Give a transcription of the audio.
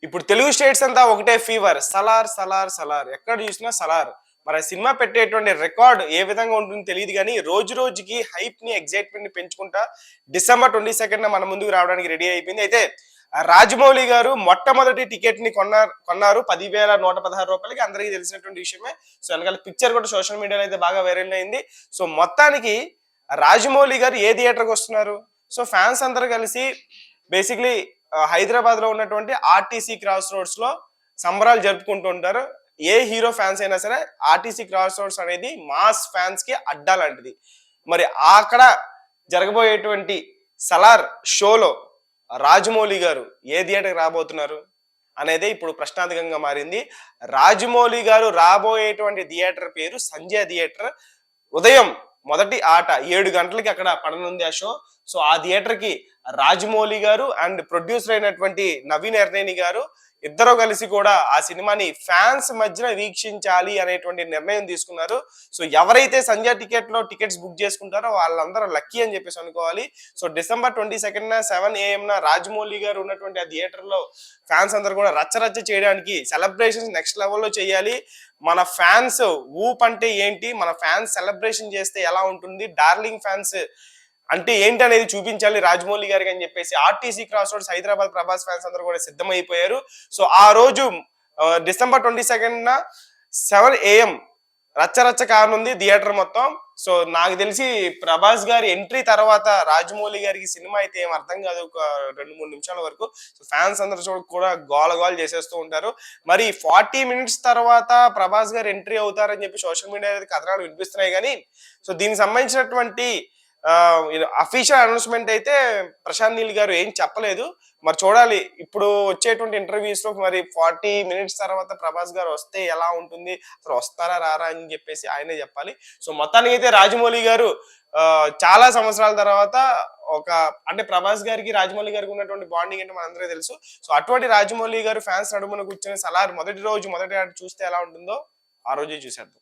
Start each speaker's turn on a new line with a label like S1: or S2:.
S1: ఇప్పుడు తెలుగు స్టేట్స్ అంతా ఒకటే ఫీవర్. సలార్, సలార్, సలార్. ఎక్కడ చూసినా సలార్. మరి ఆ సినిమా పెట్టేటువంటి రికార్డ్ ఏ విధంగా ఉంటుందో తెలీదు గానీ, రోజు రోజుకి హైప్‌ని, ఎక్సైట్‌మెంట్‌ని పెంచుకుంటా డిసెంబర్ 22న మన ముందుకు రావడానికి రెడీ అయిపోయింది. అయితే రాజమౌళి గారు మొట్టమొదటి టికెట్‌ని కొన్నారు. 10,116 అందరికీ తెలిసినటువంటి విషయమే. సో, వెనకాల పిక్చర్ కూడా సోషల్ మీడియాలో అయితే బాగా వైరల్ అయింది. సో, మొత్తానికి రాజమౌళి గారు ఏ థియేటర్‌కొస్తున్నారు? సో, ఫ్యాన్స్ అందరూ కలిసి బేసిక్‌లీ హైదరాబాద్‌లో ఉన్నటువంటి ఆర్టీసీ క్రాస్ రోడ్స్‌లో సంబరాలు జరుపుకుంటూ ఉంటారు. ఏ హీరో ఫ్యాన్స్ అయినా సరే ఆర్టీసీ క్రాస్ రోడ్స్ అనేది మాస్ ఫ్యాన్స్‌కి అడ్డా లాంటిది. మరి అక్కడ జరగబోయేటువంటి 'సలార్' షోలో రాజమౌళి గారు ఏ థియేటర్‌కి రాబోతున్నారు అనేదే ఇప్పుడు ప్రశ్నార్థకంగా మారింది. రాజమౌళి గారు రాబోయేటువంటి థియేటర్ పేరు సంజయ్ థియేటర్. ఉదయం మొదటి ఆట 7 గంటలకి అక్కడ పడనుంది ఆ షో. సో ఆ థియేటర్ కి రాజమౌళి గారు అండ్ ప్రొడ్యూసర్ అయినటువంటి నవీన్ ఎర్నేని గారు ఇద్దరు కలిసి కూడా ఆ సినిమాని ఫ్యాన్స్ మధ్యన వీక్షించాలి అనేటువంటి నిర్ణయం తీసుకున్నారు. సో ఎవరైతే సంజయ్ టికెట్స్ బుక్ చేసుకుంటారో వాళ్ళందరూ లక్కీ అని చెప్పేసి అనుకోవాలి. సో డిసెంబర్ 22న 7 AM రాజమౌళి గారు ఉన్నటువంటి ఆ థియేటర్ లో ఫ్యాన్స్ అందరూ కూడా రచ్చరచ్చ చేయడానికి సెలబ్రేషన్స్ నెక్స్ట్ లెవెల్లో చేయాలి. మన ఫ్యాన్స్ ఊప్ అంటే ఏంటి, మన ఫ్యాన్స్ సెలబ్రేషన్ చేస్తే ఎలా ఉంటుంది, డార్లింగ్ ఫ్యాన్స్ అంటే ఏంటి అనేది చూపించాలి రాజమౌళి గారికి అని చెప్పేసి RTC cross roads Hyderabad Prabhas fans అందరూ కూడా సిద్ధమైపోయారు. సో ఆ రోజు డిసెంబర్ 22న 7 AM రచ్చరచ్చ కానుంది థియేటర్ మొత్తం. సో నాకు తెలిసి ప్రభాస్ గారి ఎంట్రీ తర్వాత రాజమౌళి గారికి సినిమా అయితే ఏం అర్థం కాదు ఒక 2-3 నిమిషాల వరకు. సో ఫ్యాన్స్ అందరూ కూడా గోల చేసేస్తూ ఉంటారు. మరి 40 మినిట్స్ తర్వాత ప్రభాస్ గారు ఎంట్రీ అవుతారని చెప్పి సోషల్ మీడియా కథనాలు వినిపిస్తున్నాయి కానీ సో దీనికి సంబంధించినటువంటి అఫీషియల్ అనౌన్స్మెంట్ అయితే ప్రశాంత్ నీల్ గారు ఏం చెప్పలేదు. మరి చూడాలి ఇప్పుడు వచ్చేటువంటి ఇంటర్వ్యూస్ లో మరి 40 మినిట్స్ తర్వాత ప్రభాస్ గారు వస్తే ఎలా ఉంటుంది, అసలు వస్తారా రారా అని చెప్పేసి ఆయనే చెప్పాలి. సో మొత్తానికి అయితే రాజమౌళి గారు చాలా సంవత్సరాల తర్వాత ఒక అంటే ప్రభాస్ గారికి రాజమౌళి గారికి ఉన్నటువంటి బాండింగ్ అంటే మనందరికీ తెలుసు. సో అటువంటి రాజమౌళి గారు ఫ్యాన్స్ నడుమున కూర్చొని సలార్ మొదటి ఆట చూస్తే ఎలా ఉంటుందో ఆ రోజే చూసేద్దాం.